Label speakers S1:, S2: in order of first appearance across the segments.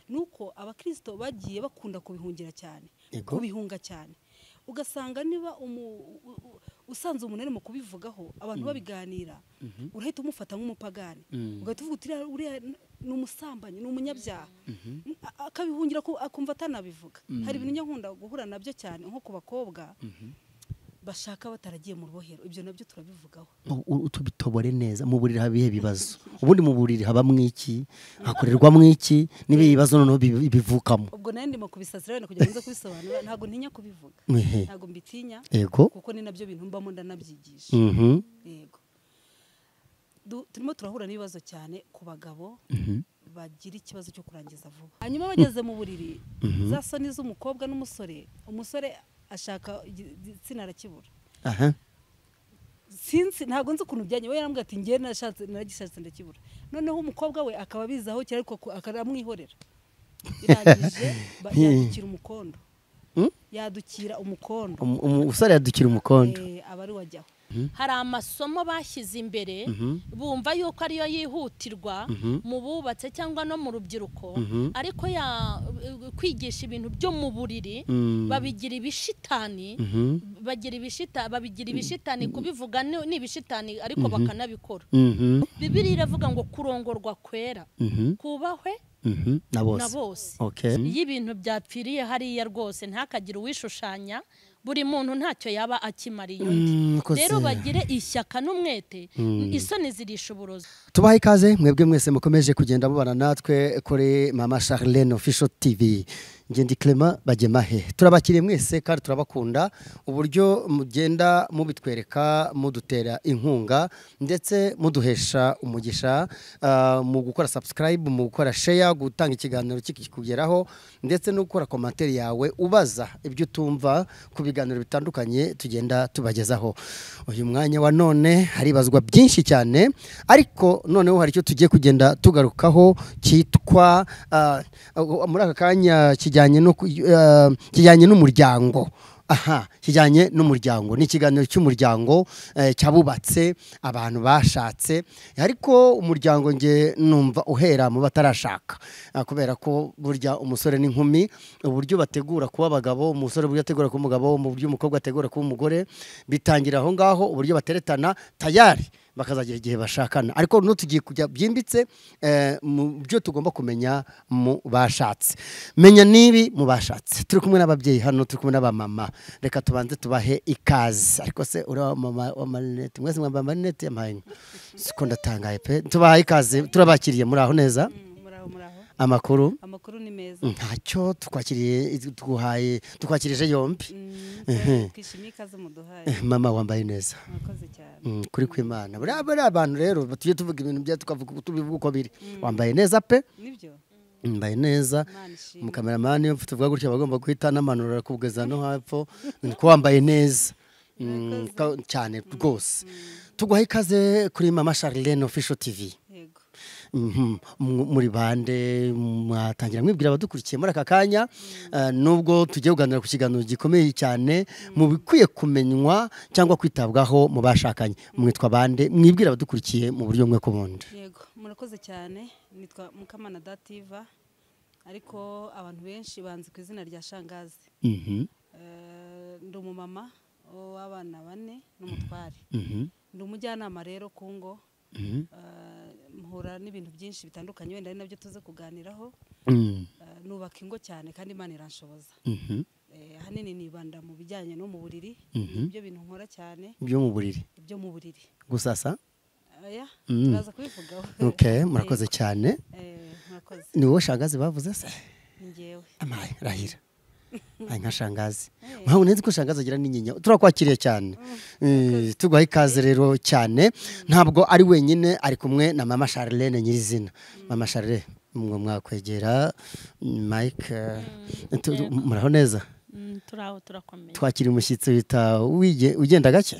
S1: nuko abakristo bagiye bakunda kubihungira cyane kubihunga cyane ugasanga niba usanze umuntu ari mu kubivugaho abantu babiganira urahita umufata nk'umupagani ugahita uvuga uti uriya ni umusambanyi ni umunyabyaha akabihungira akumva atanabivuga hari ibintu nkunda guhura nabyo cyane nko ku bakobwa bashaka bataragiye mu rubohero ibyo nabyo turabivugaho
S2: utubitobore neza mu buriri habihe bibazo ubundi mu buriri haba mwiki hakorerwa mwiki nibe ibibazo noneho bivukamo
S1: ubwo naye ndimo kubisasira kugira ngo nze kubisobanura ntago ntinya kubivuga ntago mbitinya kuko ni nabyo bintu mbamo ndanabyigisha yego turimo turahura n'ibibazo cyane ku bagabo bagira ikibazo cyo kurangiza vuba hanyuma bageze mu buriri za soni z'umukobwa n'umusore umusore ashaka igitsina arakibura sinzi ntago nzi ukuntu byanye we yarambwira ati ngiye naragishatse ndakibura noneho umukobwa we akaba bizaho cyari ariko akaramwihorera irangije yadukira umukondo yadukira umukondo
S2: umusore yadukira umukondo
S1: abari wajyaho
S3: hari amasomo bashyize imbere bumva yuko ariyo yihutirwa mu bubatse cyangwa no mu rubyiruko ariko kwigisha ibintu byo mu buriri babigira ibishitani babigira ibishitani kubivuga ni ibishitani ariko bakanabikora Bibiliya iravuga ngo kurongorwa kwera kubahwe
S2: na bose
S3: iyo ibintu byapfiriye hariya rwose ntakagire uwishushanya buri muntu ntacyo yaba akimariye undi rero bagire ishyaka n'umwete isoni zirisha uburozi
S2: tubaha ikaze mwebwe mwese mukomeje kugenda mubana natwe kuri Mama Charlene Official TV Ngendi Clement Bagemahe turabakiriye mwese kandi turabakunda uburyo mugenda mubitwereka mudutera inkunga ndetse muduhesha umugisha mu gukora subscribe mu gukora share gutanga ikiganiro kikugeraho ndetse no gukora commentaire yawe ubaza ibyo tumva ku biganiro bitandukanye tugenda tubagezaho uyu mwanya wa none haribazwa byinshi cyane ariko noneho hari cyo tugiye kugenda tugarukaho kitwa muri aka kanya kijyanye n'umuryango kijyanye n'umuryango ni ikiganiro cy'umuryango cyabubatse abantu bashatse ariko umuryango nge numva uhera mu batarashaka kubera ko burya umusore n'inkumi uburyo bategura kuba abagabo umusore buryo ategura kuba umugabo mu buryo umukobwa ategura kuba umugore bitangira aho ngaho uburyo bateretana tayari bakazagira igihe bashakana ariko tugiye kujya byimbitse mu byo tugomba kumenya mu bashatse menya nibi mu bashatse turi kumwe n'ababyeyi hano turi kumwe n'abamama reka tubanze tubahe ikaze ariko se uri mama wa Marinette mwese mwamba Marinette yampaye siko ndatangaye pe tubahe ikaze turabakiriye muri aho neza amakuru
S1: ni meza
S2: ntacyo twakirije yombi
S1: twishimiye ikaze muduhaye
S2: mama wambaye neza
S1: murakoze cyane
S2: kuri kw'Imana buri abantu rero tugiye tuvuga ibintu bya tubivuga uko biri wambaye neza pe
S1: nibyo
S2: mbaye neza umukameramani iyo tuvuga gutya bagomba guhita namanura kugeza no hapfo ko wambaye neza cyane rwose tuguha ikaze kuri Mama Charlene Official TV muri bande mwatangira mwibwira abadukurikiye muri aka kanya nubwo tugiye kuganira ku kiganiro gikomeye cyane mu bikwiye kumenywa cyangwa kwitabwaho mu bashakanye mwitwa bande mwibwira abadukurikiye mu buryo bumwe ku bundi
S1: yego murakoze cyane nitwa Mukamana Dativa ariko abantu benshi banzi ku izina rya Shangazi ndi umumama w'abana 4 n'umutware ndi umujyanama rero ku ngo muhura n'ibintu byinshi bitandukanye wenda ari nabyo tuze kuganiraho nubaka ingo cyane kandi Imana iranshoboza hanini nibanda mu bijyanye no mu buriri ibyo bintu nkora cyane
S2: byo mu buriri gusasa
S1: turaza kubivugaho
S2: murakoze cyane
S1: murakoze
S2: ni wowe Shangazi bavuze se
S1: ngewe
S2: amaye rahira nka Shangazi mpamvu nzi ko Shangazi agira n'inyinya turakwakiriye cyane tuguha ikaze rero cyane ntabwo ari wenyine ari kumwe na Mama Charlene nyirizina Mama Charlene mwakwegera Mike muraho neza
S3: turakomeye
S2: twakira umushyitsi wita ugenda gake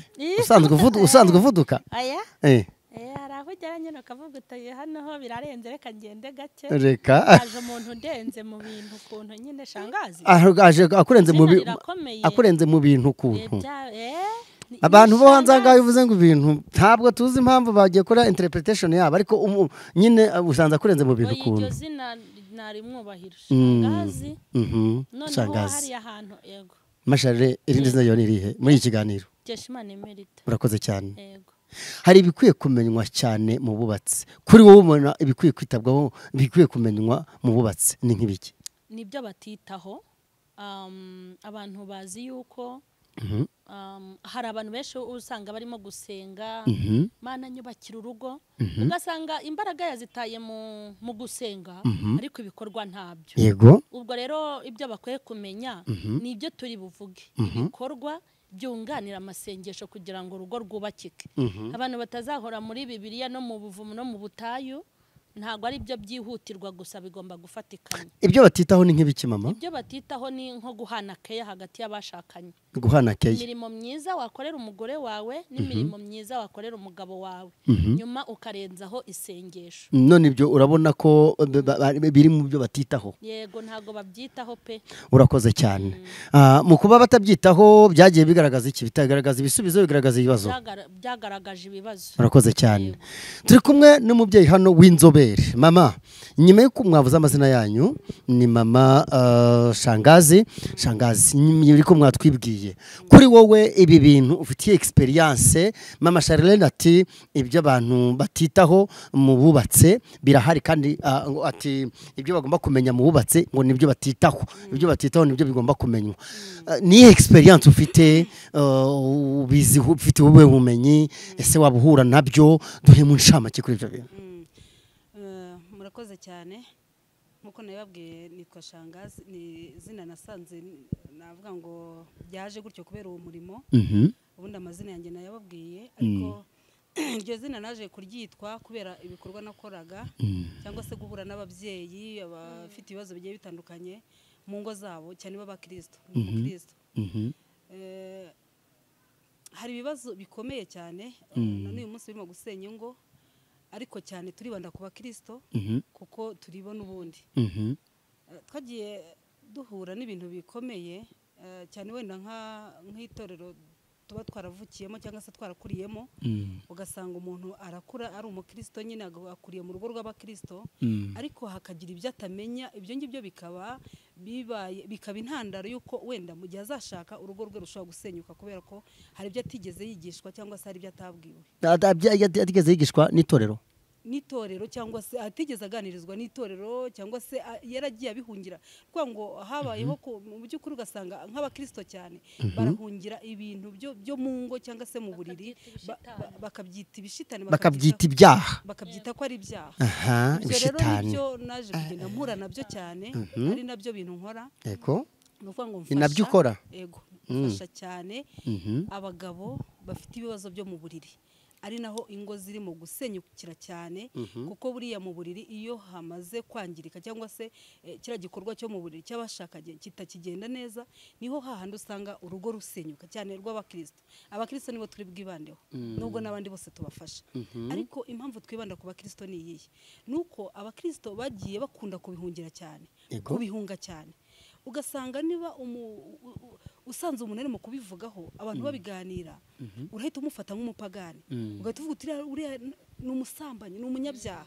S2: usanzwe uvuduka
S3: araho ujyanye ukavuga utaye hano ho birarenze reka ngende gake
S2: reka
S3: aje umuntu ndenze mu bintu ukuntu nyine Shangazi
S2: aje akurenze mu bintu ukuntu abantu bo hanze ngaho bivuze ngo ibintu ntabwo tuzi impamvu bagiye kora interpretation yabo ariko nyine usanze akurenze mu bintu ukuntu
S3: nari mwubahiro Shangazi noneho
S2: Shangazi
S3: hari ahantu yego
S2: Masharle irindi zina yone irihe muri iki kiganiro
S3: Jeshimana Emerita
S2: urakoze cyane
S3: yego
S2: hari ibikwiye kumenywa cyane mu bubatsi kuri wowe ubona ibikwiye kwitabwaho ibikwiye kumenywa mu bubatsi ni nk'ibiki
S3: nibyo batitaho abantu bazi yuko hari abantu benshi usanga barimo gusenga Mana nyubakira urugo ugasanga imbaraga yazitaye mu gusenga ariko ibikorwa ntabyo
S2: yego
S3: ubwo rero ibyo bakwiye kumenya nibyo turi buvuge ibikorwa byunganira amasengesho kugira ngo urugo rwubakike abantu batazahora muri Bibiliya no mu buvumo no mu butayu ntago ari byo byihutirwa gusa bigomba gufatikanya
S2: ibyo batitaho ni nk'ibiki mama
S3: ibyo batitaho ni nko guhana keya hagati y'abashakanye
S2: guhana keya
S3: imirimo myiza wakorera umugore wawe n'imirimo myiza wakorera umugabo wawe nyuma ukarenzaho isengesho
S2: none ibyo urabona ko biri mu byo batitaho
S3: yego ntago babyitaho pe
S2: urakoze cyane mu kuba batabyitaho byagiye bigaragaza iki bitagaragaza ibisubizo bigaragaza ibibazo
S3: byagaragaje ibibazo
S2: urakoze cyane turi kumwe n'umubyeyi hano w'inzobe mama nyuma yo kumwavuza amazina yanyu ni mama Shangazi nyiri ko mwatwibwiye kuri wowe ibi bintu ufitiye experience mama Charlene ati ibyo abantu batitaho mu bubatse birahari kandi ati ibyo bagomba kumenya mu bubatse ngo nibyo batitaho ibyo batitaho nibyo bigomba kumenywa ni experience ufite ubizi ufite wowe ubumenyi ese wabuhura nabyo duhe mu nshamake kuri ibyo bintu
S1: murakoze cyane nkuko nababwiye nitwa Shangazi ni izina nasanze navuga ngo byaje gutyo kubera uwo murimo ubundi amazina yanjye nayababwiye ariko iryo zina naje kuryitwa kubera ibikorwa nakoraga cyangwa se guhura n'ababyeyi abafite ibibazo bigiye bitandukanye mu ngo zabo cyane b'abakristo hari ibibazo bikomeye cyane n'uyu munsi birimo gusenya ingo ariko cyane turibanda ku bakristo kuko turibona ubundi twagiye duhura n'ibintu bikomeye cyane wenda nk'itorero tuba twaravukiyemo cyangwa se twarakuriyemo ugasanga umuntu arakura ari umukristo nyine akuriye mu rugo rw'abakristo ariko hakagira ibyo atamenya ibyo ngibyo bikaba intandaro y'uko wenda mu gihe azashaka urugo rwe rushobora gusenyuka kubera ko hari ibyo atigeze yigishwa cyangwa se hari ibyo atabwiwe
S2: atigeze yigishwa
S1: n'itorero cyangwa se atigeze aganirizwa n'itorero cyangwa se yaragiye abihungira kuko ngo habayeho mu by'ukuri ugasanga nk'abakristo cyane barahungira ibintu byo mu ngo cyangwa se mu buriri bakabyita ibishitani
S2: bakabyita ibyaha
S1: bakabyita ko ari ibyaha
S2: ibyo
S1: rero nibyo naje kugenda mpura nabyo cyane ari nabyo bintu nkora
S2: yego
S1: nuvuga ngo
S2: mfasha nabyo ukora
S1: yego mfasha cyane abagabo bafite ibibazo byo mu buriri ari naho ingo zirimo gusenyukira cyane kuko buriya mu buriri iyo hamaze kwangirika cyangwa se kira gikorwa cyo mu buriri cy'abashakanye kitakigenda neza niho hahandi usanga urugo rusenyuka cyane rw'abakristo abakristo nibo turi bwibandeho nubwo n'abandi bose tubafasha ariko impamvu twibanda ku bakristo ni iyihe nuko abakristo bagiye bakunda kubihungira cyane kubihunga cyane ugasanga niba usanze umuntu arimo kubivugaho abantu babiganira urahita umufata nk'umupagani ugahita uvuga uti uriya ni umusambanyi ni umunyabyaha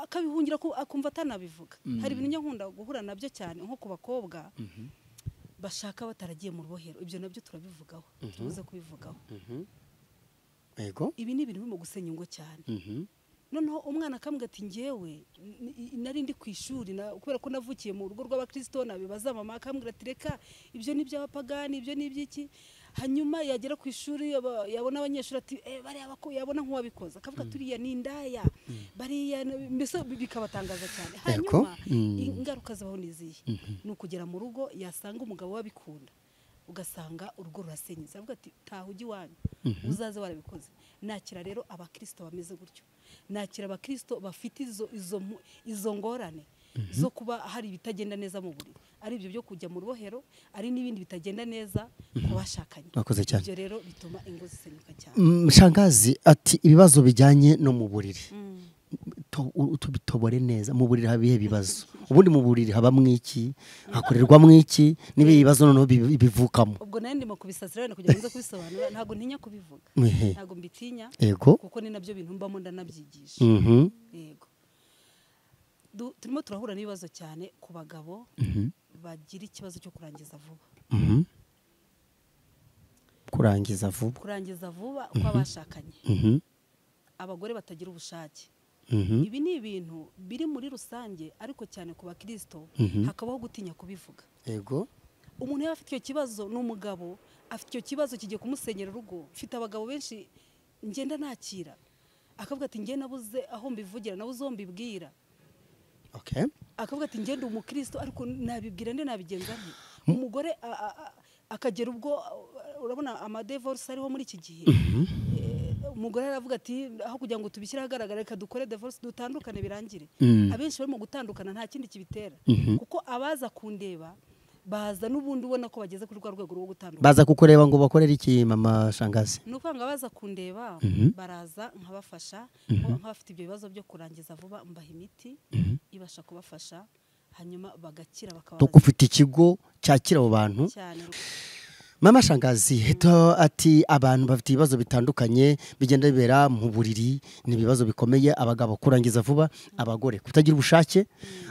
S1: akabihungira akumva atanabivuga hari ibintu njya nkunda guhura nabyo cyane nko ku bakobwa bashaka bataragiye mu rubohero ibyo nabyo turabivugaho tubuze kubivugaho ibi ni ibintu birimo gusenya ingo cyane noneho umwana akambwira ati ngewe nari ndi ku ishuri kubera ko navukiye mu rugo rw'abakristo nabibaza mama akambwira ati reka ibyo ni iby'abapagani ibyo ni iby'iki hanyuma yagera ku ishuri yabona abanyeshuri ati bariya yabona nk'uwabikoze akavuga turiya ni indaya bariya mbese bikabatangaza cyane hanyuma ingaruka zabaho n'izihe ni ukugera mu rugo yasanga umugabo wabikunda ugasanga urugo rurasenyutse avuga ati taha ujya iwanyu uzaze warabikoze nakira rero abakristo bameze gutyo nakira abakristo bafite izo ngorane zo kuba hari ibitagenda neza mu buriri ari ibyo byo kujya mu rubohero ari n'ibindi bitagenda neza ku bashakanye ibyo rero bituma ingo zisenyuka cyane
S2: Shangazi ati ibibazo bijyanye no mu buriri tubitobore neza mu buriri haba ibihe bibazo ubundi mu buriri habamo iki hakorerwamo iki n'ibi bibazo noneho bivukamo
S1: ubwo nayo ndimo kubisasira wenda kugira ngo nze kubisobanura ntabwo ntinya kubivuga ntabwo mbitinya kuko ni nabyo bintu mbamo ndanabyigisha yego turimo turahura n'ibibazo cyane ku bagabo bagira ikibazo cyo kurangiza vuba. Kurangiza vuba kw'abashakanye. Abagore batagira ubushake. Ibi ni ibintu biri muri rusange ariko cyane ku bakristo hakabaho gutinya kubivuga.
S2: Yego.
S1: Umuntu yaba afite icyo kibazo n'umugabo afite icyo kibazo kigiye kumusenyera urugo. Mfite abagabo benshi ngenda nakira akavuga ati nge nabuze aho mbivugira nabuze aho mbibwira.
S2: Okay.
S1: Akavuga ati ngende umukristo ariko nabibwira nde nabigenza nte. Umugore akagera ubwo urabona amadivorce ariho muri iki gihe. Umugore aravuga ati aho kugira ngo tubishyire ahagaragara reka dukore divorce dutandukane birangire. Abenshi barimo gutandukana nta kindi kibitera kuko abaza kundeba baza n'ubundi ubona ko bageze kuri rwa rwego rwo gutandukana. Baza
S2: kukureba ngo bakorere iki mama Shangazi?
S1: Nuko baza kundeba baraza nkabafasha nk'abafite ibyo bibazo byo kurangiza vuba mbaha imiti ibasha kubafasha hanyuma bagakira bakabaza.
S2: Ufite ikigo cyakira abo bantu cyane. Mama Shangazi ati abantu bafite ibibazo bitandukanye bigenda bibera mu buriri ni ibibazo bikomeye abagabo kurangiza vuba abagore kutagira ubushake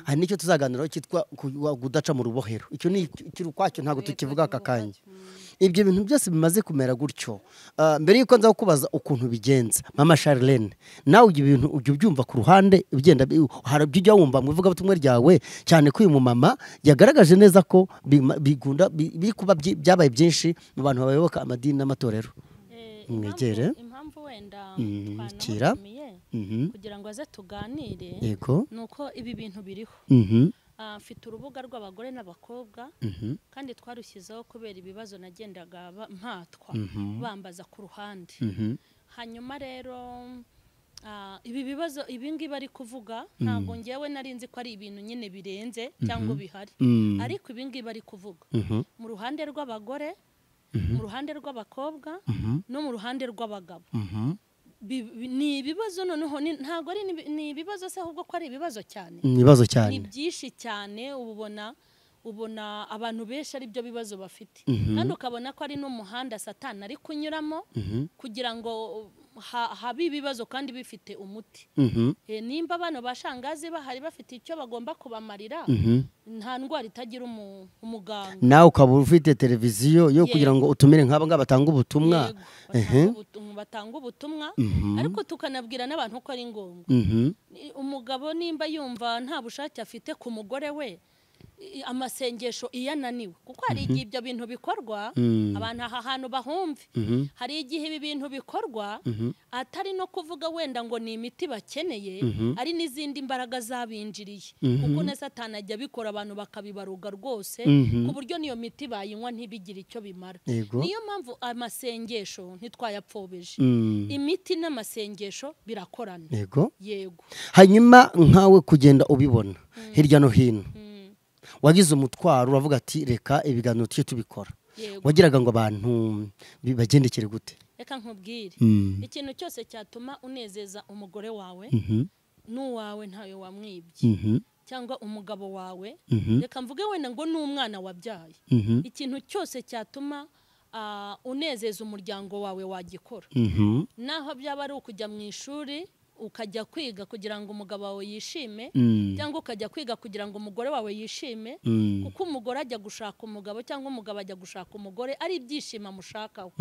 S2: hari nicyo tuzaganiraho cyitwa kudaca mu rubohero. Icyo ni kiri kwacyo ntago tukivuga aka kanya. Ibyo bintu byose bimaze kumera gutyo. Mbere yuko nza kubaza ukuntu bigenza Mama Charlene nawe ibyo bintu ujye ubyumva ku ruhande ugenda harabyo wumva mu ivuga butumwe ryawe cyane ko uyu mumama yagaragaje neza ko bigunda biri kuba byabaye byinshi mu bantu bayoboka amadini n'amatorero. Mwegere
S3: impamvu wenda twanamutumiye kugira ngo aze tuganire nuko ibi bintu biriho. Mfite urubuga rw'abagore n'abakobwa kandi twarushyizeho kubera ibibazo nagendaga mpatwa bambaza ku ruhande. Hanyuma rero ibi bibazo ibingibi ari kuvuga ntabwo ngewe nari nzi ko ari ibintu nyine birenze cyangwa bihari ariko ibingibi ari kuvuga mu ruhande rw'abagore mu ruhande rw'abakobwa no mu ruhande rw'abagabo. Ni ibibazo noneho ntago ari ni ibibazo se ahubwo ko ari ibibazo cyane. Ni byinshi cyane ubona abantu benshi ari byo bibazo bafite kandi ukabona ko ari n'umuhanda Satani ari kunyuramo kugira ngo habe ibibazo kandi bifite umuti. Nimba abantu bashangazi bahari bafite icyo bagomba kubamarira nta ndwara itagira umuganga.
S2: Nawe ukaba ufite televiziyo yo kugira ngo utumire nk'aba ngaba batanga ubutumwa.
S3: Batanga ubutumwa ariko tukanabwira n'abantu ko ari ngombwa. Umugabo nimba yumva nta bushake afite ku mugore we amasengesho iyananiwe kuko hari igihe ibyo bintu bikorwa abantu aha hantu bahumve hari igihe ibi bintu bikorwa atari no kuvuga wenda ngo ni imiti bakeneye ari n'izindi mbaraga zabinjiriye kuko na Satani ajya bikora abantu bakabibaruga rwose ku buryo niyo miti bayinywa ntibigire icyo bimara. Niyo mpamvu amasengesho ntitwayapfobeje imiti n'amasengesho birakorana. Yego
S2: hanyuma nkawe kugenda ubibona hirya no hino wagize umutwaro uravuga ati reka ibiganiro tujye tubikora. Wagiraga ngo abantu bagendekere gute?
S3: Reka nkubwire ikintu cyose cyatuma unezeza umugore wawe n'uwawe ntayo wamwibye cyangwa umugabo wawe reka mvuge wenda ngo n'umwana wabyaye ikintu cyose cyatuma unezeza umuryango wawe wagikora. Naho byaba ari ukujya mu ishuri ukajya kwiga kugira ngo umugabo wawe yishime cyangwa ukajya kwiga kugira ngo umugore wawe yishime kuko umugore ajya gushaka umugabo cyangwa umugabo ajya gushaka umugore ari ibyishimo mushakaho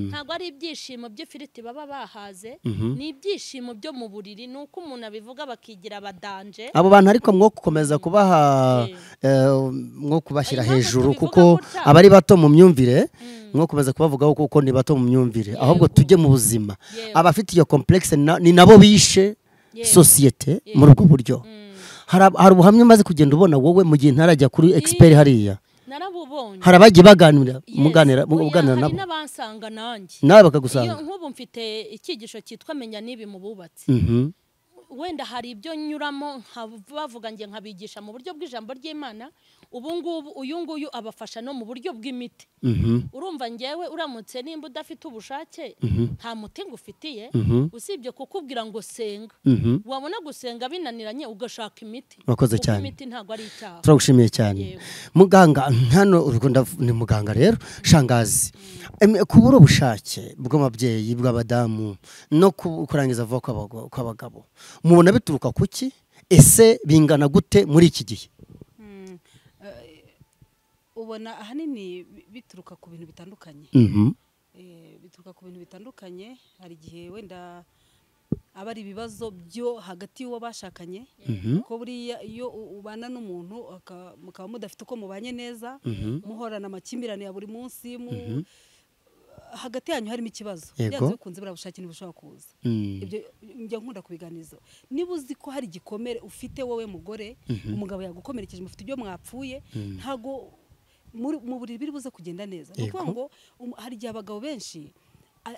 S3: ntabwo ari ibyishimo by'ifiriti baba bahaze ni ibyishimo byo mu buriri nuko umuntu abivuga bakigira abadanje.
S2: Abo bantu ariko mwo gukomeza kubaha mwo kubashyira hejuru kuko abari bato mu myumvire mwo komeza kubavugaho kuko ni bato mu myumvire ahubwo tujye mu buzima. Abafite iyo complexe ni nabo bishe societe muri ubwo buryo. Hari ubuhamya maze kugenda ubona wowe mu gihe ntarajya kuri expert hariya
S3: narabubonye
S2: hari abagiye muganira nabo
S3: hari n'abansanga nanjye
S2: nawe bakagusanga.
S3: Nk'ubu mfite icyigisho cyitwa menya nibi mu bubatsi wenda hari ibyo nyuramo bavuga nge nkabigisha mu buryo bw'ijambo ry'Imana. Ubu ngubu uyu nguyu abafasha no mu buryo bw'imiti. Urumva ngewe uramutse nimba udafite ubushake nta muti ngufitiye usibye kukubwira ngo senga wabona gusenga binaniranye ugashaka imiti.
S2: Wakoze cyane.
S3: Imiti ntago ari icyaha.
S2: Turagushimiye cyane muganga. Hano urukunda ni muganga rero Shangazi kubura ubushake bw'ababyeyi bw'abadamu no kurangiza vuba kw'abagabo mubona bituruka kuki? ese bingana gute muri iki gihe?
S1: ubona ahanini bituruka ku bintu bitandukanye. Bituruka ku bintu bitandukanye, hari igihe wenda aba ari ibibazo byo hagati y'uwo bashakanye, ko buriya iyo ubana n'umuntu mukaba mudafite uko mubanye neza, muhorana amakimbirane ya buri munsi, hagati yanyu harimo ikibazo, byanze bikunze buriya bushake ntibushobora kuza. Ibyo njya nkunda kubiganiza. Niba uzi ko hari igikomere ufite wowe mugore, umugabo yagukomerekeje, mufite ibyo mwapfuye, ntago mu buriri biri buze kugenda neza. Ni ukuvuga ngo hari igihe abagabo benshi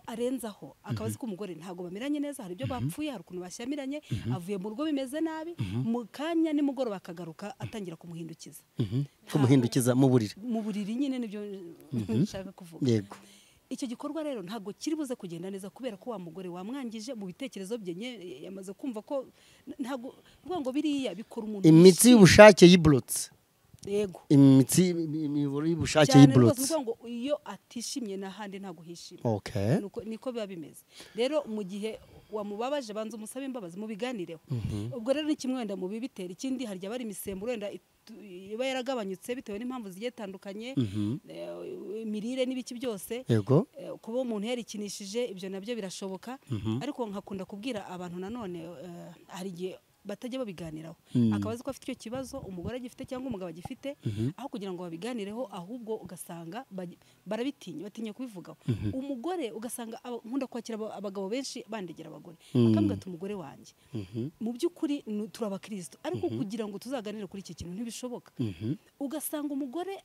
S1: arenzaho akaba azi ko umugore ntago bamiranye neza, hari ibyo bapfuye, hari ukuntu bashyamiranye, avuye mu rugo bimeze nabi, mu kanya nimugoroba akagaruka atangira kumuhindukiza.
S2: Kumuhindukiza mu buriri
S1: nyine nibyo nshaka kuvuga.
S2: Yego.
S1: Icyo gikorwa rero ntago kiri buze kugenda neza, kubera ko wa mugore wamwangije mu bitekerezo bye, yamaze kumva ko ntago ngo biriya bikora umuntu
S2: imitsi y'ubushake yiburutse.
S1: Yego.
S2: Imitsi imiburo y'ubushake yiburutse.
S1: Cyane ngo iyo atishimye n'ahandi ntago hishimye.
S2: Okay.
S1: Niko biba bimeze. Rero mu gihe wamubabaje banza umusabe imbabazi mubiganireho. Ubwo rero ni kimwe wenda mu bibitera. Ikindi hari abari imisemburo wenda iba yaragabanyutse bitewe n'impamvu zigiye tandukanye, imirire n'ibiki byose.
S2: Yego.
S1: Kuba umuntu yarikinishije ibyo nabyo birashoboka, ariko nkakunda kubwira abantu nanone hari igihe batajya babiganiraho, akabaza ko afite icyo kibazo umugore agifite cyangwa umugabo agifite, aho kugira ngo babiganireho, ahubwo ugasanga batinya kubivugaho. Umugore ugasanga nkunda kwakira abagabo benshi bandegera abagore, akambwira ati umugore wanjye mu by'ukuri turi abakristo, ariko kugira ngo tuzaganire kuri iki kintu ntibishoboka. Ugasanga umugore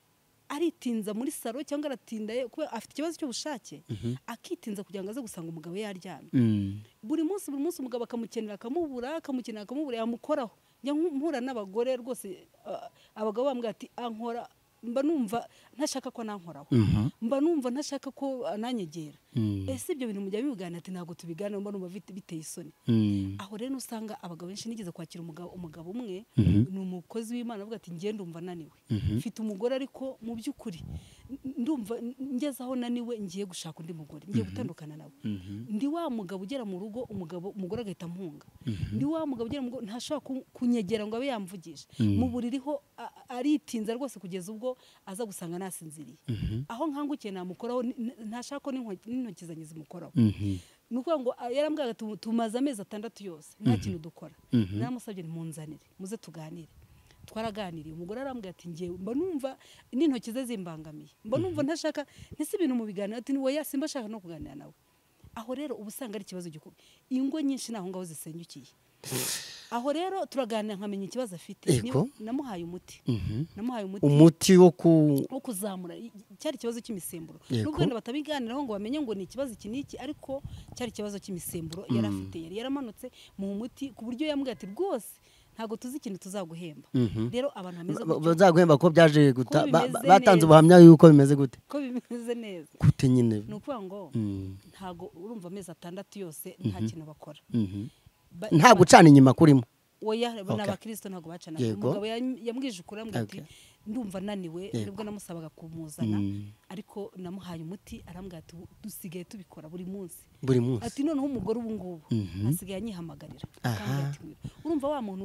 S1: aritinza muri saro cyangwa aratinda kuba afite ikibazo cy'ubushake, akitinza kugira ngo aze gusanga umugabo yaryamye. Buri munsi umugabo akamukenera akamubura, yamukoraho. Njya mpura n'abagore rwose, abagabo bambwira ati ankora, mba numva ntashaka ko nankoraho, mba numva ntashaka ko ananyegera. Ese ibyo bintu mujya bibiganira? Ati ntabwo tubiganira, mba numva biteye isoni. Aho rero usanga abagabo benshi, nigeze kwakira umugabo umwe, ni umukozi w'Imana, avuga ati njye ndumva naniwe, mfite umugore ariko mu by'ukuri ndumva ngeze aho naniwe, ngiye gushaka undi mugore, ngiye gutandukana nawe. Ndi wa mugabo ugera mu rugo, umugore agahita ampunga. Ndi wa mugabo ugera mu rugo ntashobora kunyegera ngo abe yamvugisha. Mu buriri ho aritinza rwose kugeza ubwo aza gusanga nasinziriye. Aho nkangukiye namukoraho, ntashaka ko n'intoki zanjye zimukoraho. Ni ukuvuga ngo yarambwiraga ati tumaze amezi 6 yose nta kintu dukora. Namusabye ntimunzanire muze tuganire. Twaraganiriye, umugore arambwira ati ngiye mba numva n'intoki ze zimbangamiye, mba numva ntashaka ntese ibintu mu biganiro. Ati wowe simba shaka no kuganira nawe. Aho rero ubusanga ari ikibazo gikuru, ingo nyinshi naho ngaho zisenyukiye. Aho rero turaganira nkamenya ikibazo afite. Namuhaye umuti.
S2: Umuti wo
S1: kuzamura cyari ikibazo cy'imisemburo. Nubwo wenda batabiganiraho ngo bamenye ngo ni ikibazo iki n'iki, ariko cyari ikibazo cy'imisemburo yari afite, yari yaramanutse mu muti ku buryo yambwiye ati rwose ntago tuzi ikintu tuzaguhemba. Rero abantu bameze
S2: bazaguhemba ko byaje batanze ubuhamya yuko bimeze gute,
S1: ko bimeze neza
S2: gute nyine.
S1: Ni ukuvuga ngo ntago urumva amezi 6 yose nta kintu bakora,
S2: nta gucana inyuma kurimo.
S1: Oya, n'abakristo ntago bacana. Umugabo yambwije ukuri, ambwira ati ndumva naniwe, nibwo namusabaga kumuzana, ariko namuhaye umuti, arambwira ati dusigaye tubikora buri munsi. Ati noneho umugore ubu ngubu asigaye anyihamagarira. Urumva wa muntu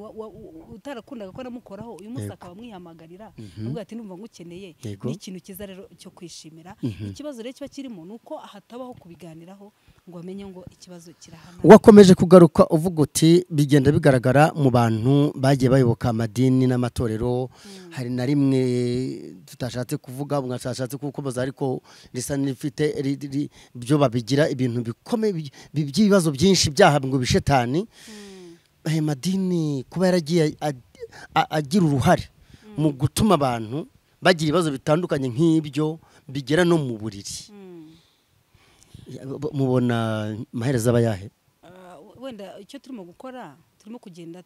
S1: utarakundaga ko namukoraho, uyu munsi akaba amwihamagarira, ambwira ati ndumva ngukeneye. Ni ikintu cyiza rero cyo kwishimira. Ikibazo rero kiba kirimo nuko hatabaho kubiganiraho ngo bamenye ngo ikibazo kirahana.
S2: Wakomeje kugaruka uvuga uti bigenda bigaragara mu bantu bagiye bayoboka amadini n'amatorero, hari na rimwe tutashatse kuvuga, mwashatse kukoboza, ariko risa n'ifite byo babigira ibintu bikomeye by'ibibazo byinshi byaha ngo bishetani. Aya madini kuba yaragiye agira uruhare mu gutuma abantu bagira ibibazo bitandukanye nk'ibyo bigera no mu buriri, mubona amaherezo aba yahe?
S1: Wenda icyo turimo gukora, turimo kugenda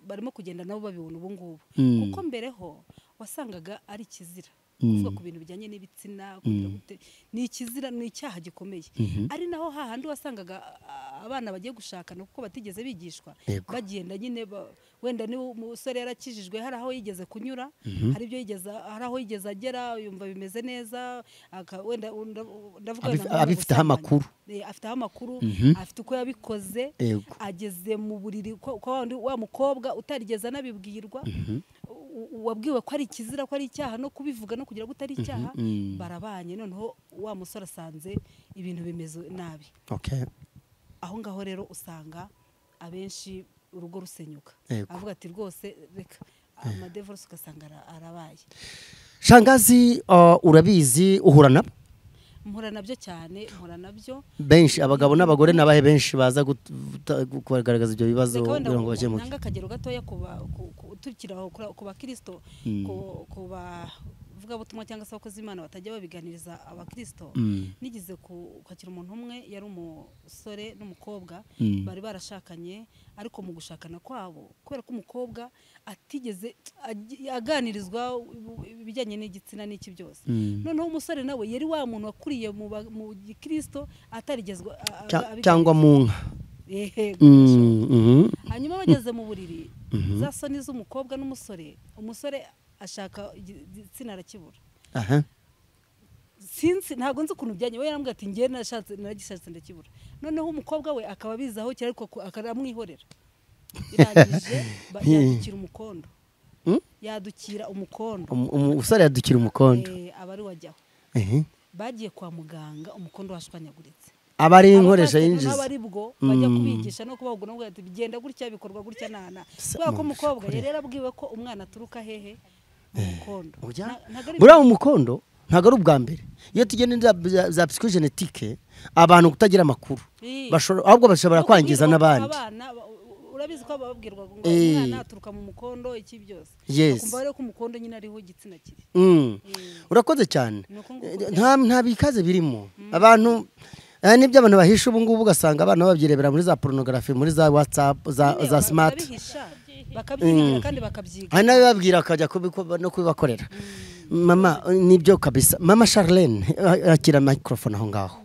S1: barimo kugenda nabo babibona ubu ngubu, kuko mbere ho wasangaga ari kizira kuvuga ku bintu bijyanye n'ibitsina ni ikizira, ni icyaha gikomeye. Ari naho hahandi wasangaga abana bagiye gushakana kuko batigeze bigishwa, bagenda nyine wenda ni umusore yarakijijwe, hari aho yigeze kunyura, hari ibyo yigeze, hari aho yigeze agera yumva bimeze neza, wenda ndavuga
S2: abifiteho amakuru,
S1: afiteho amakuru, afite uko yabikoze, ageze mu buriri wa mukobwa utarigeze anabibwirwa, wabwiwe ko ari ikizira, ko ari icyaha, no kubivuga no kugira ngo utari icyaha, barabanye, noneho wa musore asanze ibintu bimeze nabi. Aho ngaho rero usanga abenshi urugo rusenyuka, avuga ati rwose reka amadevorce ugasanga arabaye.
S2: Shangazi, urabizi uhura nabo?
S1: Mpura nabyo cyane, mpura nabyo
S2: benshi, abagabo n'abagore nabahe benshi baza kugaragaza ibyo bibazo kugira ngo bakemuke.
S1: Nanga akagero gatoya tukiraho ku bakristo, ku bavuga butumwa cyangwa se abakozi Imana batajya babiganiriza abakristo. Nigize kwakira umuntu umwe, yari umusore n'umukobwa, bari barashakanye, ariko mu gushakana kwabo kubera ko umukobwa atigeze aganirizwa ibijyanye n'igitsina n'iki byose, noneho umusore nawe yari wa muntu wakuriye mu gikristo atarigezwe
S2: cyangwa mu nka.
S1: Hanyuma bageze mu buriri, za soni z'umukobwa n'umusore, umusore ashaka igitsina arakibura. Sinzi, ntabwo nzi ukuntu byanye, we yarambwira ati ngiye naragishatse ndakibura, noneho umukobwa we akaba bizaho cyane ariko akaramwihorera. Irangije yadukira umukondo, yadukira umukondo,
S2: umusore yadukira umukondo,
S1: abari wajyaho bagiye kwa muganga, umukondo washwanyaguritse.
S2: Abari inkoresha yinjiza,
S1: abari bwo bajya kubigisha no kubahugura ngo ati bigenda gutya, bikorwa gutya nana, kubera ko umukobwa yari yarabwiwe ko umwana aturuka hehe umukondo.
S2: Buriya umukondo ntabwo ari ubwa mbere. Iyo tugenda za psychogenetique, abantu kutagira amakuru ahubwo bashobora kwangiza n'abandi.
S1: Urabizi ko bababwirwa ngo umwana aturuka mu mukondo iki byose, kumva rero ko umukondo nyine ariho igitsina kiri.
S2: Urakoze cyane, nta bikaze birimo. Abantu nibyo abantu bahisha ubu ngubu, ugasanga abana babyirebera muri za pornography, muri za WhatsApp, za smart,
S1: bakabyigira kandi bakabyiga,
S2: hari n'ababwira akajya no kubibakorera. Mama, nibyo kabisa. Mama Charlene, akira microphone aho ngaho.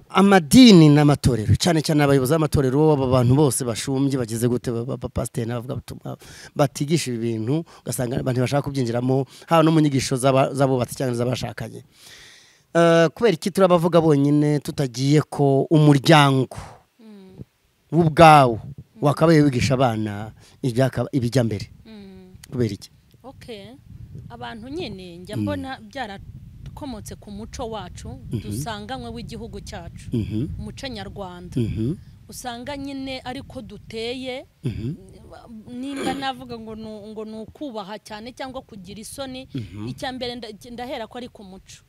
S2: Amadini n'amatorero, cyane cyane abayobozi b'amatorero, abantu bose bashumbye bageze gute, pasiteri n'abavuga butumwa batigisha ibintu, ugasanga abantu bashaka kubyinjiramo, haba no mu nyigisho z'abubatsi cyangwa z'abashakanye. Kubera iki turabavuga bonyine tutagiye ko umuryango w'ubwawo wakabaye wigisha abana ibijya mbere? Kubera iki?
S3: Abantu nyine njya mbona byarakomotse ku muco wacu dusanganywe w'igihugu cyacu, umuco nyarwanda, usanga nyine ariko duteye, nimba navuga ngo ni ukubaha cyane cyangwa kugira isoni. Icya mbere ndahera ko ari ku muco.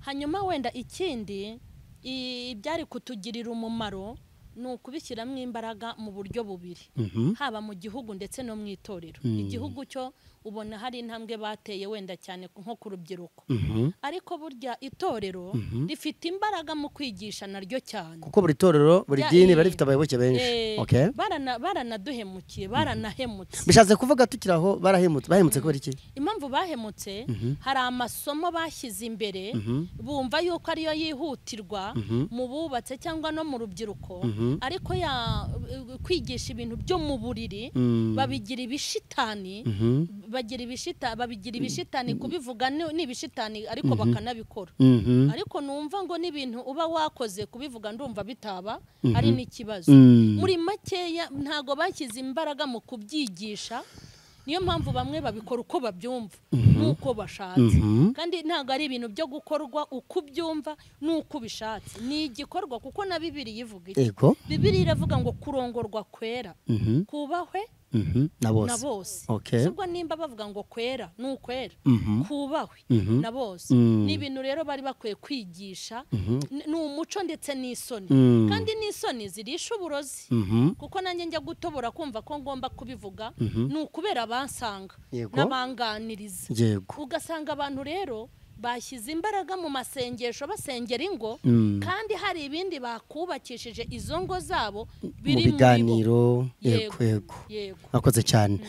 S3: Hanyuma wenda ikindi byari kutugirira umumaro ni ukubishyiramo imbaraga mu buryo bubiri, haba mu gihugu ndetse no mu itorero. Igihugu cyo ubona hari intambwe bateye wenda cyane nko ku rubyiruko, ariko burya itorero rifite imbaraga mu kwigisha naryo cyane,
S2: kuko buri torero, buri dini bari rifite abayoboke benshi.
S3: baranaduhemukiye, baranahemutse.
S2: Bishatse kuvuga tukiraho bahemutse kubera iki?
S3: Impamvu bahemutse, hari amasomo bashyize imbere, bumva yuko ariyo yihutirwa mu bubatse cyangwa no mu rubyiruko, ariko kwigisha ibintu byo mu buriri babigira ibishitani, babigira ibishitani, kubivuga ni ibishitani ariko bakanabikora. Ariko numva ngo n'ibintu uba wakoze kubivuga ndumva bitaba ari n'ikibazo. Muri makeya ntago bashyize imbaraga mu kubyigisha, niyo mpamvu bamwe babikora uko babyumva nuko bashatse, kandi ntago ari ibintu byo gukorwa uko ubyumva nuko ubishatse. Ni igikorwa, kuko na Bibiliya ivuga iki? Bibiliya iravuga ngo kurongorwa kwera kubahwe
S2: na bose.
S3: Subwo nimba bavuga ngo kwera n'ukwera, kubahwe na bose. Ni ibintu rero bari bakwiye kwigisha, ni umuco ndetse n'isoni, kandi n'isoni zirisha uburozi, kuko nanjye njya gutobora kumva ko ngomba kubivuga, ni ukubera bansanga n'abanganiriza. Ugasanga abantu rero bashyize imbaraga mu masengesho basengera ingo, kandi hari ibindi bakubakishije izo ngo zabo biri mu
S2: biganiro. Yego, akoze cyane.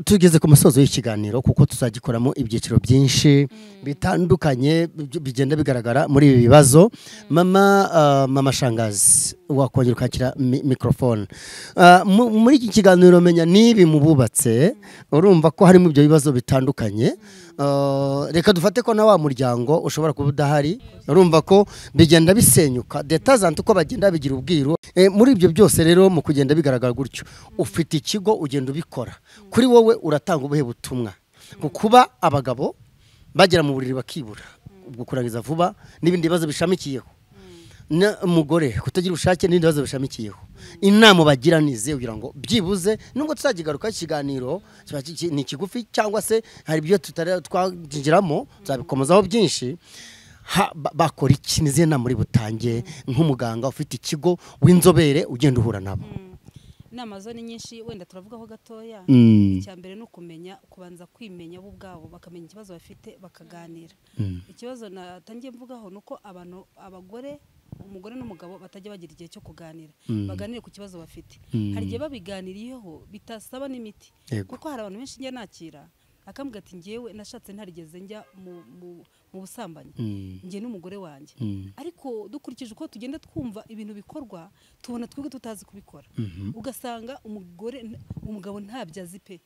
S2: tugeze ku musozo w'ikiganiro kuko tuzagikoramo ibyiciro byinshi bitandukanye bigenda bigaragara muri ibi bibazo. Mama Shangazi, wakongera ukakira microphone. Muri iki kiganiro menya nibi mu bubatse urumva ko harimo ibyo bibazo bitandukanye. Reka dufate ko na wa muryango ushobora kuba udahari, urumva ko bigenda bisenyuka detazante uko bagenda bigira ubwiru. Muri ibyo byose rero mu kugenda bigaragara gutyo, ufite ikigo ugenda ubikora, kuri wowe uratanga ubuhe butumwa kuba abagabo bagera mu buriri bakibura, ubwo kurangiza vuba n'ibindi bibazo bishamikiyeho, umugore kutagira ubushake n'ibindi bibazo bishamikiyeho, inama bagira nize kugira ngo byibuze nubwo tuzagigaruka ikiganiro ni kigufi cyangwa se hari ibyo twinjiramo tuzabikomezaho byinshi, bakora iki nize na muri butange nk'umuganga ufite ikigo w'inzobere ugenda uhura nabo?
S1: Inama zo ni nyinshi, wenda turavugaho gatoya. Icya mbere no kumenya, kubanza kwimenya bo ubwabo, bakamenya ikibazo bafite bakaganira. Ikibazo natangiye mvugaho nuko abagore, umugore n'umugabo batajya bagira igihe cyo kuganira, baganire ku kibazo bafite. Hari igihe babiganiriyeho bitasaba n'imiti, kuko hari abantu benshi njya nakira akambwira ati ngewe nashatse ntarigeze njya mu busambanyi nge n'umugore wanjye, ariko dukurikije uko tugenda twumva ibintu bikorwa tubona twebwe tutazi kubikora. Ugasanga umugabo ntabyazi pe,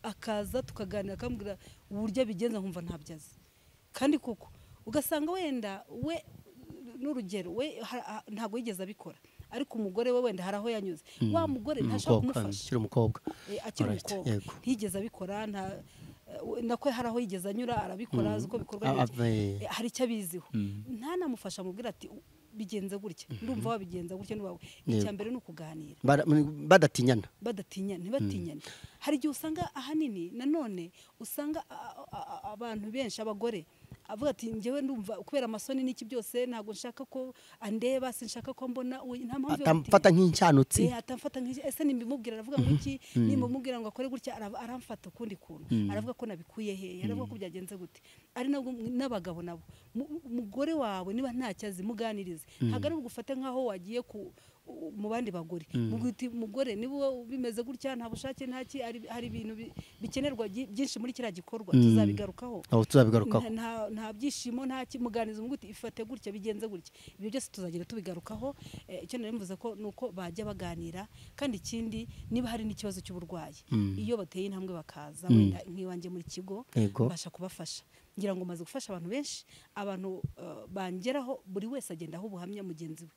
S1: akaza tukaganira akambwira uburyo abigenza nkumva ntabyazi, kandi koko ugasanga wenda we n'urugero we ntago yigeze abikora, ariko umugore we wenda haraho yanyuze, wa mugore ntashaka kumufasha, akiri umukobwa ntiyigeze abikora, nakwe haraho yigeze anyura arabikora, uko bikorwa hari icyo abiziho, ntanamufasha mubwira ati bigenze gutya, ndumva wabigenza gutya n'uwawe. Icya mbere ni ukuganira,
S2: badatinyana,
S1: ntibatinyane. Hari igihe usanga ahanini nanone usanga abantu benshi, abagore avuga ati ngewe ndumva kubera amasoni n'iki byose ntago nshaka ko andeba, sinshaka ko mbona, nta mpamvu
S2: atamfata nk'incanutsi,
S1: atamfata ese nimbimubwira aravuga ngo iki, nimbimubwira ngo akore gutya aramfata ukundi kuntu, aravuga ko nabikuye he, aravuga ko byagenze gute. Ari n'abagabo nabo, umugore wawe niba ntacyazi muganirize, ntago ari ugufate nkaho wagiye mu bandi bagore, mugore niba bimeze gutya nta bushake ntaki, hari ibintu bikenerwa byinshi muri kiriya gikorwa, tuzabigarukaho nta byishimo ntaki, muganiza umuguti ifate gutya bigenze gutya, ibyo byose tuzagira tubigarukaho. Icyo nari mvuze ko nuko bajya baganira, kandi ikindi niba hari n'ikibazo cy'uburwayi, iyo bateye intambwe bakaza wenda nk'iwanjye muri kigo mbasha kubafasha, ngira ngo maze gufasha abantu benshi, abantu bangeraho buri wese agenda aho ubuhamya mugenzi we.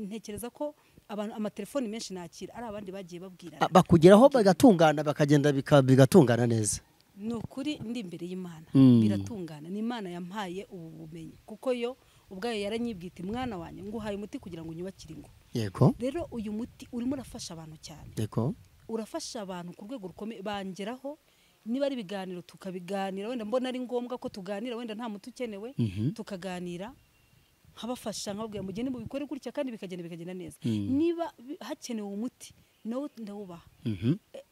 S1: Ntekereza ko abantu amatelefoni menshi nakira ari abandi bagiye babwira,
S2: bakugeraho bagatungana, bakagenda bigatungana neza.
S1: Ni ukuri ndi imbere y'Imana biratungana, ni Imana yampaye ubu bumenyi, kuko yo ubwayo yaranyibwita mwana wanjye nguhaye umuti kugira ngo unyubakire ingo.
S2: Yego,
S1: rero uyu muti urimo urafasha abantu cyane,
S2: yego,
S1: urafasha abantu ku rwego rukomeye, bangeraho niba ari ibiganiro tukabiganira, wenda mbona ari ngombwa ko tuganira, wenda nta muti ukenewe, tukaganira nkabafasha, nkababwira mugende mubikore gutya kandi bikagenda neza. Niba hakenewe umuti nawo ndawubaha,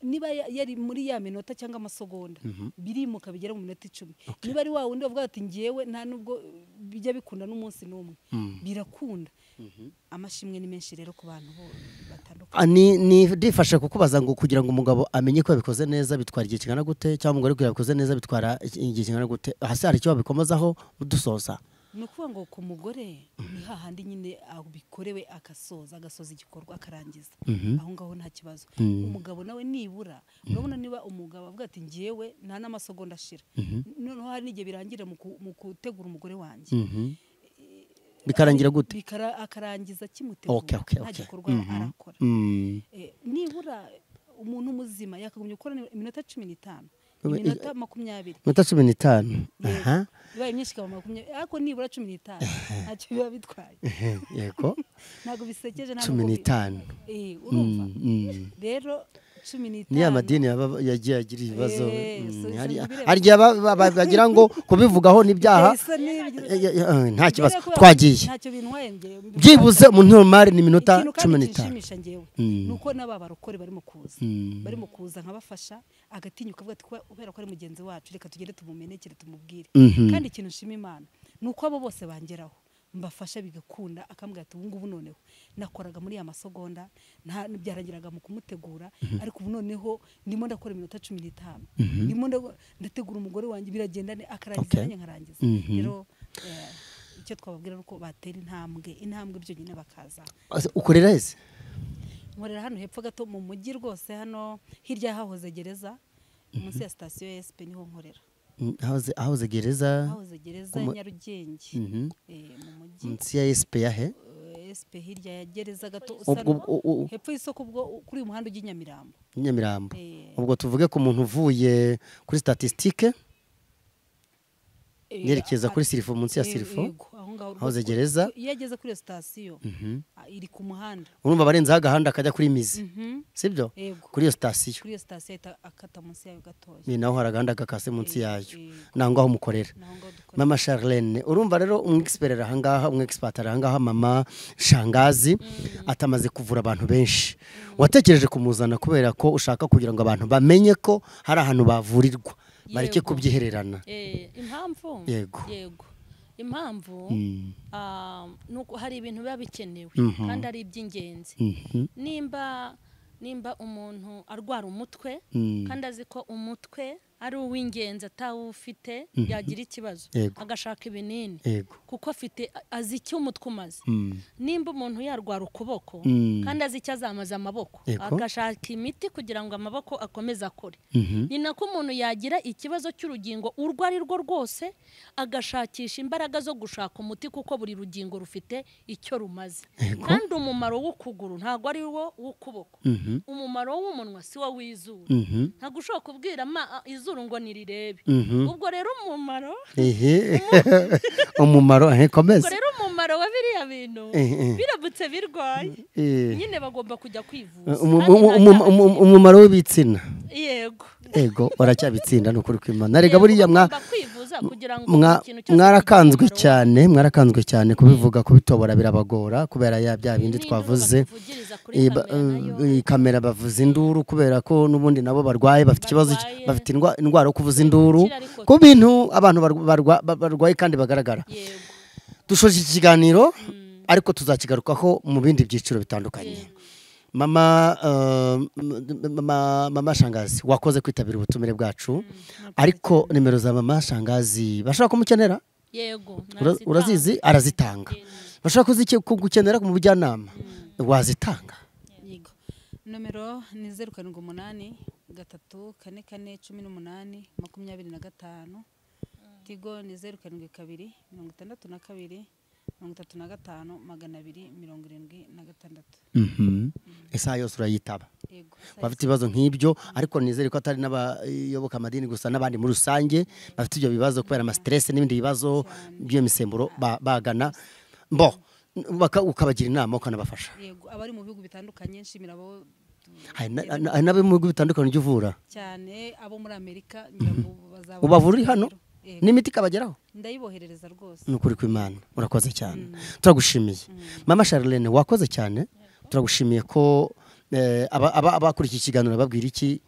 S1: niba yari muri ya minota cyangwa amasegonda birimuka bigera mu minota 10, niba ari wa wundi bavuga ati ngiyewe nta nubwo bijya bikunda n'umunsi n'umwe, birakunda. Amashimwe ni menshi rero ku bantu batandukanye.
S2: Ni difasha kukubaza ngo kugira ngo umugabo amenye ko yabikoze neza bitwara igihe kingana gute, cyangwa umugore ko yabikoze neza bitwara igihe kingana gute? Hasi hari icyo babikomazaho dusoza.
S1: Ni ukuvuga ngo ku mugore ni hahandi nyine abikorewe agasoza igikorwa akarangiza, aho ngaho nta kibazo. Umugabo nawe nibura, urabona niba umugabo avuga ati ngiyewe nta n'amasegonda ashira, noneho hari n'igihe birangira mu gutegura umugore wanjye,
S2: bikarangira gute?
S1: Akarangiza kimutegura, nta gikorwa arakora. Nibura umuntu muzima yakagumye gukora iminota 15, iminota 20,
S2: iminota 15, aha,
S1: bibaye myinshi kaba 20, ariko nibura 15 ntacyo biba bitwaye.
S2: Yego,
S1: ntago bisekeje, nta
S2: 15,
S1: urumva rero 15
S2: ni amadini yagiye agira ibibazo, hari bagira ngo kubivugaho n'ibyaha, nta kibazo twagiye,
S1: ntacyo bintwaye ngewe
S2: byibuze umuntu normal ni minota 15.
S1: nuko n'ababarokore barimo kuza nkabafasha, agatinyuka avuga ati kubera ko ari mugenzi wacu reka tugende tumumenekere tumubwire. Kandi ikintu nshima Imana nuko abo bose bangeraho mbafasha bigakunda akambwira ati ubu ngubu noneho nakoraga muri ya masegonda byaragiraga mu kumutegura ariko ubu noneho ndimo ndakora iminota 15 ndimo ndategura umugore wanjye biragenda akarangiza nanjye nkarangiza rero icyo twababwira nuko batera intambwe byo nyine bakaza.
S2: Ukorera ese?
S1: Nkorera hano hepfo gato mu mujyi rwose, hano hirya hahoze gereza munsi ya station ya SP niho nkorera.
S2: Hahoze gereza
S1: Nyarugenge mu mujyi
S2: munsi ya SP yahe?
S1: SP hirya ya gereza gato hepfo y'isoko ubwo kuri umuhanda ujya Nyamirambo. Ubwo tuvuge ku muntu uvuye kuri statistique yerekeza kuri Sirifo, munsi ya Sirifo hahoze gereza, iyo ageze kuri station iri ku muhanda
S2: urumva barenza agahanda kajya kuri Mizi, sibyo? Kuri iyo station
S1: akata munsi yayo gatoya
S2: ni naho haraganda gakase munsi yayo, nango aho mukorera. Mama Charlene, urumva rero umwexpert ahangaha, umwexpert ahangaha, mama Shangazi atamaze kuvura abantu benshi. Watekereje kumuzana kubera ko ushaka kugira ngo abantu bamenye ko hari ahantu bavurirwa, bareke kubyihererana?
S3: Impamvu impamvu nuko hari ibintu biba bikenewe kandi ari iby'ingenzi. Nimba umuntu arwara umutwe kandi azi ko umutwe ari uw'ingenzi atawufite yagira ikibazo agashaka ibinini kuko afite azi icyo umutwe umaze. Nimba umuntu yarwara ukuboko kandi azi icyo azamaza amaboko agashaka imiti kugira ngo amaboko akomeze akore. Ni nako umuntu yagira ikibazo cy'urugingo urwo ari rwo rwose agashakisha imbaraga zo gushaka umuti kuko buri rugingo rufite icyo rumaze. Kandi umumaro w'ukuguru ntago ari wo w'ukuboko, umumaro w'umunwa si wo w'izuru. Ntago ushobora kubwira izuru ngo nirirebe. Ubwo rero umumaro
S2: komeza.
S3: Ubwo rero umumaro wa biriya bintu biramutse birwaye nyine bagomba kujya kwivuza.
S2: Umumaro w'ibitsina
S3: yego
S2: baracyabitsinda n'ukuri kw'Imana. Rega buriya
S3: kwivuza kugira ngo
S2: mwarakanzwe cyane kubivuga, kubitobora birabagora kubera bya bindi twavuze. Kamera bavuza induru kubera ko n'ubundi nabo barwaye, bafite ikibazo, bafite indwara yo kuvuza induru ku bintu abantu barwaye kandi bagaragara. Dushoje iki kiganiro ariko tuzakigarukaho mu bindi byiciro bitandukanye. Mama Shangazi, wakoze kwitabira ubutumire bwacu. Ariko nimero za Mama Shangazi bashaka kumukenera?
S3: Yego,
S2: urazizi, arazitanga. Bashaka kugukenera mu bujyanama, wazitanga?
S1: Yego, nomero ni 078 344 18 Tigo ni 072 62 35 276.
S2: Esa yose urayitaba? Bafite ibibazo nk'ibyo, ariko nizere ko atari n'abayoboka amadini gusa, n'abandi muri rusange bafite ibyo bibazo kubera ama stress n'ibindi bibazo by'iyo misemburo bagana ukabagira inama ukanabafasha.
S1: Yego, abari mu bihugu bitandukanye nshimira abo
S2: nabe mu bihugu bitandukanye ujuvura
S1: cyane, abo muri Amerika ngira bazaba
S2: ubavuri hano n'imiti kabageraho.
S1: Ndayiboherereza rwose
S2: n'ukuri kw'Imana. Urakoze cyane, turagushimiye. Mama Charlene, wakoze cyane, turagushimiye ko abakurikiye ikiganiro babwira iki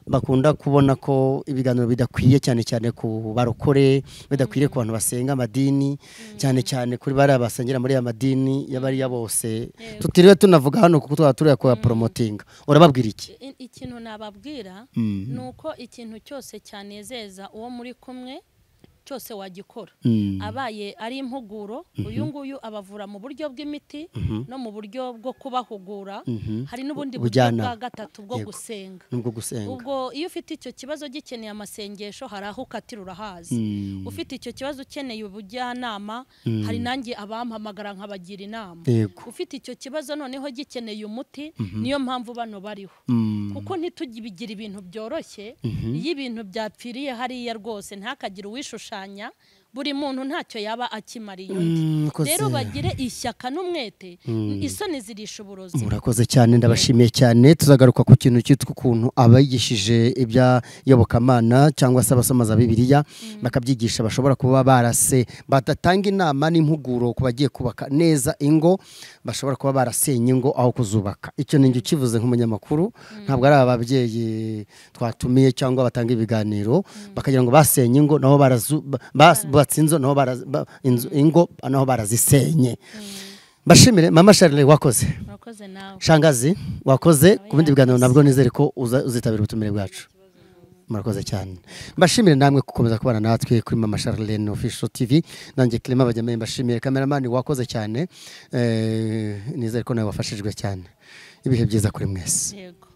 S2: bakunda kubona ko ibiganiro bidakwiye cyane cyane ku barokore, bidakwiye ku bantu basenga amadini, cyane cyane kuri bari abasengera muri amadini y'abariya bose. Tutiriwe tunavuga hano kuko twaturiye kwa promoting. Urababwira iki?
S3: Ikintu nababwira nuko ikintu cyose cyanezeza uwo muri kumwe cyose wagikora. Abaye ari impuguro, uyu nguyu abavura mu buryo bw'imiti no mu buryo bwo kubahugura. Hari n'ubundi buryo bwa gatatu bwo gusenga. Ubwo iyo ufite icyo kibazo gikeneye amasengesho, hari aho ukatira urahazi. Ufite icyo kibazo ukeneye ubujyanama, hari nanjye abampamagara nkabagira inama. Ufite icyo kibazo noneho gikeneye umuti, niyo mpamvu bano bariho. Kuko ntitugibigira ibintu byoroshye, iyo ibintu byapfiriye hariya rwose ntakagira uwishushanya. Buri muntu ntacyo yaba akimariye undi. Rero bagire ishyaka n'umwete, isoni zirisha uburozi.
S2: Murakoze cyane, ndabashimiye cyane. Tuzagaruka ku kintu cyitwa ukuntu abayigishije ibya yobokamana cyangwa se abasamaza Bibiliya bakabyigisha bashobora kuba barase, badatanga inama n'impuguro ku bagiye kubaka neza ingo, bashobora kuba barasenye ingo aho kuzubaka. Icyo ninjye ukivuze nk'umunyamakuru, ntabwo ari ababyeyi twatumiye cyangwa batanga ibiganiro bakagira ngo basenye ingo nabo bubatse inzu ingo naho barazisenye. Mbashimire Mama Charlene wakoze.
S3: Murakoze nawe.
S2: Shangazi wakoze ku bindi biganiro nabwo nizere ko uzitabira ubutumire bwacu. Murakoze cyane. Mbashimire namwe gukomeza kubana natwe kuri Mama Charlene Official TV. Nanjye Clement Bajyamahe mbashimire cameraman wakoze cyane. Nizere ko nawe wafashijwe cyane. Ibihe byiza kuri mwese.
S3: Yego.